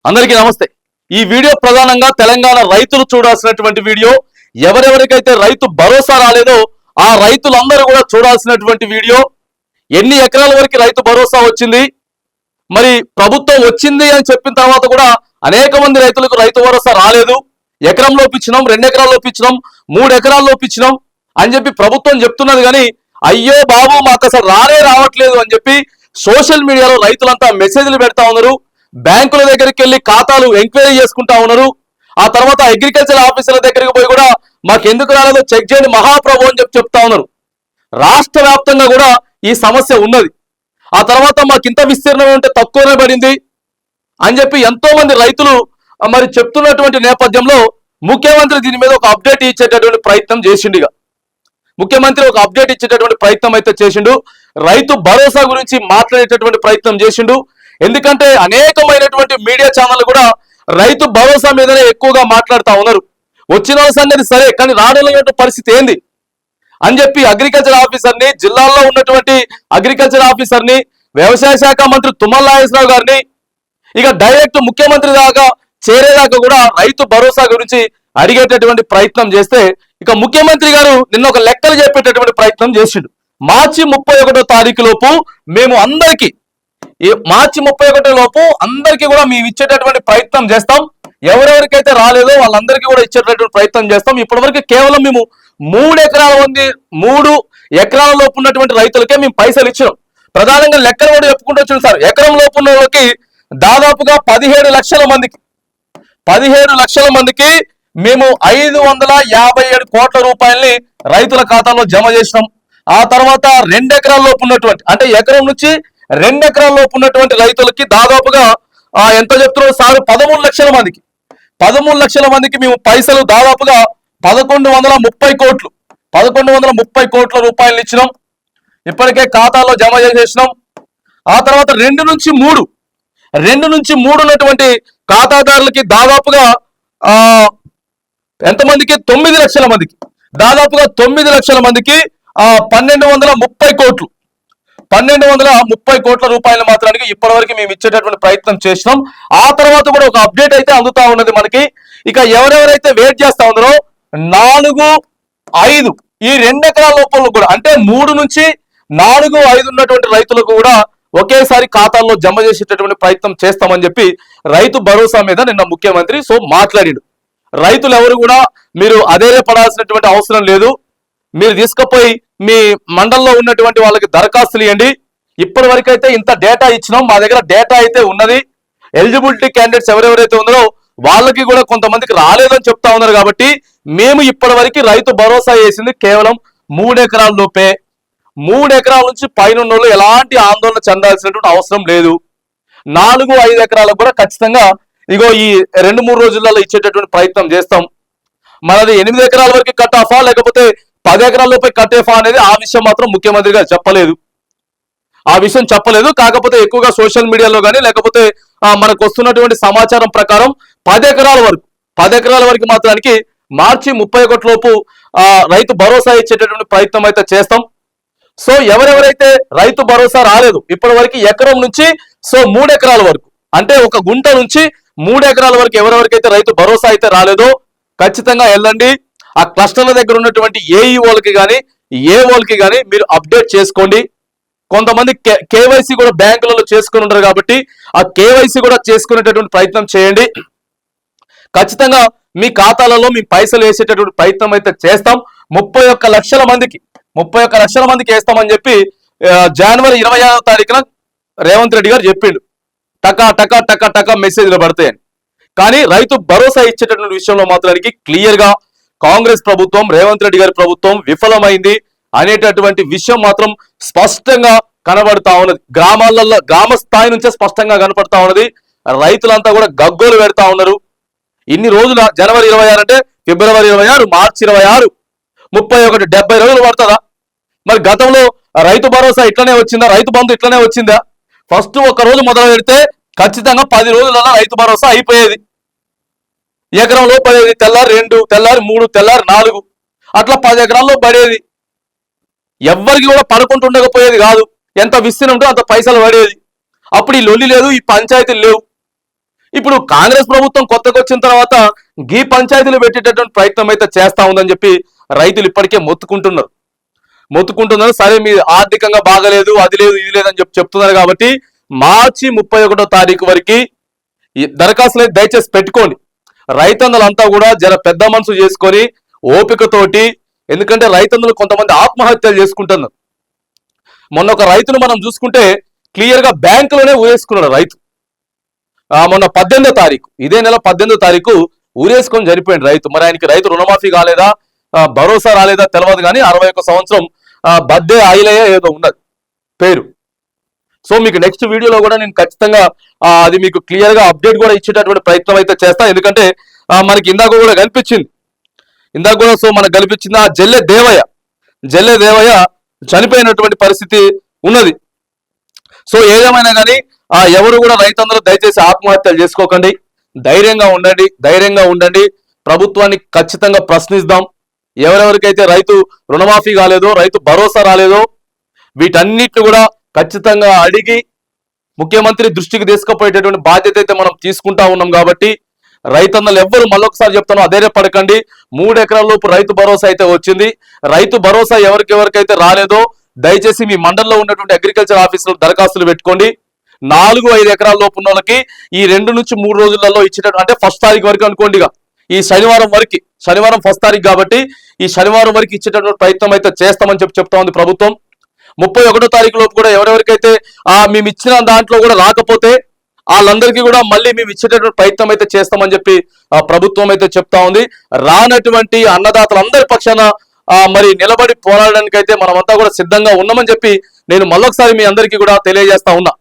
అందరికీ నమస్తే। ఈ వీడియో ప్రధానంగా తెలంగాణ రైతులు చూడాల్సినటువంటి వీడియో। ఎవరెవరికైతే రైతు భరోసా రాలేదో ఆ రైతులందరూ కూడా చూడాల్సినటువంటి వీడియో। ఎన్ని ఎకరాల వరకు రైతు భరోసా వచ్చింది, మరి ప్రభుత్వం వచ్చింది అని చెప్పిన తర్వాత కూడా అనేక మంది రైతులకు రైతు భరోసా రాలేదు। ఎకరంలో ఇచ్చినాం, 2 ఎకరాల్లో ఇచ్చినాం, 3 ఎకరాల్లో ఇచ్చినాం అని చెప్పి ప్రభుత్వం చెప్తున్నది కానీ అయ్యో బాబు మాకు అసలు రావట్లేదు అని చెప్పి సోషల్ మీడియాలో రైతులంతా మెసేజ్లు పెడతా ఉన్నారు। బ్యాంకుల దగ్గరికి వెళ్ళి ఖాతాలు ఎంక్వైరీ చేసుకుంటా ఉన్నారు। ఆ తర్వాత అగ్రికల్చర్ ఆఫీసర్ల దగ్గరికి పోయి కూడా మాకు ఎందుకు రాలేదో చెక్ చేయండి మహాప్రభు అని చెప్పి చెప్తా ఉన్నారు। రాష్ట్ర వ్యాప్తంగా కూడా ఈ సమస్య ఉన్నది। ఆ తర్వాత మాకు ఇంత విస్తీర్ణం ఉంటే తక్కువనే పడింది అని చెప్పి ఎంతో మంది రైతులు మరి చెప్తున్నటువంటి నేపథ్యంలో ముఖ్యమంత్రి దీని మీద ఒక అప్డేట్ ఇచ్చేటటువంటి ప్రయత్నం చేసిండు। ముఖ్యమంత్రి ఒక అప్డేట్ ఇచ్చేటటువంటి ప్రయత్నం అయితే చేసిండు। రైతు భరోసా గురించి మాట్లాడేటటువంటి ప్రయత్నం చేసిండు। ఎందుకంటే అనేకమైనటువంటి మీడియా ఛానల్ కూడా రైతు భరోసా మీదనే ఎక్కువగా మాట్లాడుతూ ఉన్నారు। వచ్చిన సంగతి సరే, కానీ రావడం పరిస్థితి ఏంది అని చెప్పి అగ్రికల్చర్ ఆఫీసర్ని, జిల్లాల్లో ఉన్నటువంటి అగ్రికల్చర్ ఆఫీసర్ని, వ్యవసాయ శాఖ మంత్రి తుమ్మల నాగేశ్వరరావు గారిని ఇక డైరెక్ట్ ముఖ్యమంత్రి దాకా చేరేదాకా కూడా రైతు భరోసా గురించి అడిగేటటువంటి ప్రయత్నం చేస్తే ఇక ముఖ్యమంత్రి గారు నిన్న ఒక లెక్కలు చెప్పేటటువంటి ప్రయత్నం చేసిండు। మార్చి 31వ తారీఖు లోపు మేము అందరికీ మార్చి 31 లోపు అందరికీ కూడా మేము ఇచ్చేటటువంటి ప్రయత్నం చేస్తాం। ఎవరెవరికైతే రాలేదో వాళ్ళందరికీ కూడా ఇచ్చేటటువంటి ప్రయత్నం చేస్తాం। ఇప్పటివరకు కేవలం మేము 3 ఎకరాల లోపు ఉన్నటువంటి రైతులకే మేము పైసలు ఇచ్చినాం। ప్రధానంగా లెక్కలు కూడా చెప్పుకుంటూ వచ్చిన సార్, ఎకరం లోపు ఉన్న వాళ్ళకి దాదాపుగా 17 లక్షల మందికి మేము 557 కోట్ల రూపాయల్ని రైతుల ఖాతాలో జమ చేసినాం। ఆ తర్వాత 2 ఎకరాల లోపు ఉన్నటువంటి, అంటే ఎకరం నుంచి 2 ఎకరాల లోపు ఉన్నటువంటి రైతులకి దాదాపుగా ఎంత చెప్తున్నారు సార్, 13 లక్షల మందికి మేము పైసలు దాదాపుగా 1130 కోట్ల రూపాయలు ఇచ్చినాం। ఇప్పటికే ఖాతాలో జమ చేసేసినాం। ఆ తర్వాత 2 నుంచి 3 ఉన్నటువంటి ఖాతాదారులకి దాదాపుగా ఎంతమందికి 9 లక్షల మందికి, దాదాపుగా 9 లక్షల మందికి 1230 కోట్ల రూపాయలు మాత్రానికి ఇప్పటివరకు మేము ఇచ్చేటటువంటి ప్రయత్నం చేసినాం। ఆ తర్వాత కూడా ఒక అప్డేట్ అయితే అందుతా ఉన్నది మనకి। ఇక ఎవరెవరైతే వెయిట్ చేస్తా ఉన్నారో 4, 5 ఈ 2 ఎకరాల లోపల కూడా, అంటే 3 నుంచి 4, 5 ఉన్నటువంటి రైతులకు కూడా ఒకేసారి ఖాతాల్లో జమ చేసేటటువంటి ప్రయత్నం చేస్తామని చెప్పి రైతు భరోసా మీద నిన్న ముఖ్యమంత్రి మాట్లాడాడు। రైతులు ఎవరు కూడా మీరు అధైర్యపడాల్సినటువంటి అవసరం లేదు। మీరు తీసుకుపోయి మీ మండలంలో ఉన్నటువంటి వాళ్ళకి దరఖాస్తులు ఇవ్వండి। ఇప్పటి వరకు అయితే ఇంత డేటా ఇచ్చినాం, మా దగ్గర డేటా అయితే ఉన్నది। ఎలిజిబిలిటీ క్యాండిడేట్స్ ఎవరెవరైతే ఉన్నారో వాళ్ళకి కూడా కొంతమందికి రాలేదని చెప్తా ఉన్నారు। కాబట్టి మేము ఇప్పటి వరకు రైతు భరోసా వేసింది కేవలం 3 ఎకరాల లోపే। 3 ఎకరాల నుంచి పైన ఉన్న వాళ్ళు ఎలాంటి ఆందోళన చెందాల్సినటువంటి అవసరం లేదు। 4, 5 ఎకరాలకు కూడా ఖచ్చితంగా ఇగో ఈ 2-3 రోజులలో ఇచ్చేటటువంటి ప్రయత్నం చేస్తాం। మనది 8 ఎకరాల వరకు కట్ ఆఫా లేకపోతే 10 ఎకరాల లోపే కట్ ఆఫా అనేది ఆ విషయం మాత్రం ముఖ్యమంత్రి గారు చెప్పలేదు। కాకపోతే ఎక్కువగా సోషల్ మీడియాలో కానీ లేకపోతే మనకు వస్తున్నటువంటి సమాచారం ప్రకారం 10 ఎకరాల వరకు మాత్రానికి మార్చి 31 లోపు రైతు భరోసా ఇచ్చేటటువంటి ప్రయత్నం అయితే చేస్తాం। సో ఎవరెవరైతే రైతు భరోసా రాలేదు ఇప్పటి వరకు ఎకరం నుంచి 3 ఎకరాల వరకు, అంటే ఒక గుంట నుంచి 3 ఎకరాల వరకు ఎవరెవరికైతే రైతు భరోసా అయితే రాలేదో ఖచ్చితంగా వెళ్ళండి। ఆ క్లస్టర్ల దగ్గర ఉన్నటువంటి ఏఈఓలకి కానీ ఏఓలకి కానీ మీరు అప్డేట్ చేసుకోండి। కొంతమంది కేవైసీ కూడా బ్యాంకులలో చేసుకుని ఉంటారు కాబట్టి ఆ కేవైసీ కూడా చేసుకునేటటువంటి ప్రయత్నం చేయండి। ఖచ్చితంగా మీ ఖాతాలలో మీ పైసలు వేసేటటువంటి ప్రయత్నం అయితే చేస్తాం। 31 లక్షల మందికి వేస్తామని చెప్పి జనవరి 26వ తారీఖున రేవంత్ రెడ్డి గారు చెప్పిండు। టకా మెసేజ్లు పడతాయని। కానీ రైతు భరోసా ఇచ్చేటటువంటి విషయంలో మాత్రానికి క్లియర్ గా కాంగ్రెస్ ప్రభుత్వం, రేవంత్ రెడ్డి గారి ప్రభుత్వం విఫలమైంది అనేటటువంటి విషయం మాత్రం స్పష్టంగా కనబడతా ఉన్నది। గ్రామ స్థాయి నుంచే స్పష్టంగా కనపడతా ఉన్నది। రైతులంతా కూడా గగ్గోలు పెడతా ఉన్నారు। ఇన్ని రోజుల జనవరి 26 అంటే ఫిబ్రవరి 26, మార్చి 26, 31, 70 రోజులు పడుతుందా? మరి గతంలో రైతు భరోసా ఇట్లనే వచ్చిందా? రైతు బంధు ఇట్లనే వచ్చిందా? ఫస్ట్ ఒక రోజు మొదలు పెడితే ఖచ్చితంగా 10 రోజులలో రైతు భరోసా అయిపోయేది। ఎకరంలో పడేది, తెల్లారి 2, తెల్లారి 3, తెల్లారి 4 అట్లా 10 ఎకరాల్లో పడేది। ఎవ్వరికి కూడా పడుకుంటుండకపోయేది కాదు, ఎంత విస్తీర్ణం ఉంటే అంత పైసలు పడేది। అప్పుడు ఈ లొల్లి లేదు, ఈ పంచాయతీలు లేవు। ఇప్పుడు కాంగ్రెస్ ప్రభుత్వం కొత్తగా వచ్చిన తర్వాత గీ పంచాయతీలు పెట్టేటటువంటి ప్రయత్నం అయితే చేస్తా ఉందని చెప్పి రైతులు ఇప్పటికే మొత్తుకుంటున్నారు. సరే మీరు ఆర్థికంగా బాగలేదు, అది లేదు, ఇది లేదని చెప్పి చెప్తున్నారు కాబట్టి మార్చి 31వ తారీఖు వరకు ఈ దరఖాస్తులు అయితే దయచేసి పెట్టుకోండి. రైతన్నలంతా కూడా జర పెద్ద మనసు చేసుకొని ఓపికతోటి, ఎందుకంటే రైతన్నలు కొంతమంది ఆత్మహత్యలు చేసుకుంటున్నారు. మొన్న ఒక రైతును మనం చూసుకుంటే క్లియర్ గా బ్యాంకులోనే ఊరేసుకున్నాడు రైతు. మొన్న 18వ తారీఖు, ఇదే నెల 18వ తారీఖు ఊరేసుకొని చనిపోయింది రైతు. మరి ఆయనకి రైతు రుణమాఫీ కాలేదా, భరోసా రాలేదా తెలియదు కానీ 61 సంవత్సరం బద్దే ఆయిలయ్య ఏదో ఉన్నది పేరు. సో మీకు నెక్స్ట్ వీడియోలో కూడా నేను ఖచ్చితంగా అది మీకు క్లియర్ గా అప్డేట్ కూడా ఇచ్చేటటువంటి ప్రయత్నం అయితే చేస్తా. ఎందుకంటే మనకి ఇందాక కూడా కనిపించింది, సో మనకు కనిపించింది ఆ జల్లె దేవయ్య చనిపోయినటువంటి పరిస్థితి ఉన్నది. సో ఏదేమైనా కానీ ఎవరు కూడా రైతందరూ దయచేసి ఆత్మహత్యలు చేసుకోకండి, ధైర్యంగా ఉండండి. ప్రభుత్వాన్ని ఖచ్చితంగా ప్రశ్నిద్దాం. ఎవరెవరికైతే రైతు రుణమాఫీ కాలేదో, రైతు భరోసా రాలేదో వీటన్నిటిని కూడా ఖచ్చితంగా అడిగి ముఖ్యమంత్రి దృష్టికి తీసుకుపోయేటటువంటి బాధ్యత అయితే మనం తీసుకుంటా ఉన్నాం. కాబట్టి రైతన్నలు ఎవ్వరు, మళ్ళొకసారి చెప్తాను, అధైర్యపడకండి. 3 ఎకరాల లోపు రైతు భరోసా అయితే వచ్చింది. రైతు భరోసా ఎవరికెవరికైతే రాలేదో దయచేసి మీ మండలంలో ఉన్నటువంటి అగ్రికల్చర్ ఆఫీసులో దరఖాస్తులు పెట్టుకోండి. 4-5 ఎకరాల లోపు ఉన్న వాళ్ళకి ఈ 2 నుంచి 3 రోజులలో ఇచ్చేటట్టు, అంటే 1st తారీఖు వరకు అనుకోండి, ఈ శనివారం 1st తారీఖు కాబట్టి ఈ శనివారం వరకు ఇచ్చేటటువంటి ప్రయత్నం అయితే చేస్తామని చెప్తా ఉంది ప్రభుత్వం. 31వ తారీఖు లోపు కూడా ఎవరెవరికైతే మేము ఇచ్చిన దాంట్లో కూడా రాకపోతే వాళ్ళందరికీ కూడా మళ్ళీ మేము ఇచ్చేటటువంటి ప్రయత్నం అయితే చేస్తామని చెప్పి ప్రభుత్వం అయితే చెప్తా ఉంది. రానటువంటి అన్నదాతలందరి పక్షాన మరి నిలబడి పోరాడడానికి అయితే మనమంతా కూడా సిద్ధంగా ఉన్నామని చెప్పి నేను మళ్ళొకసారి మీ అందరికీ కూడా తెలియజేస్తా ఉన్నా.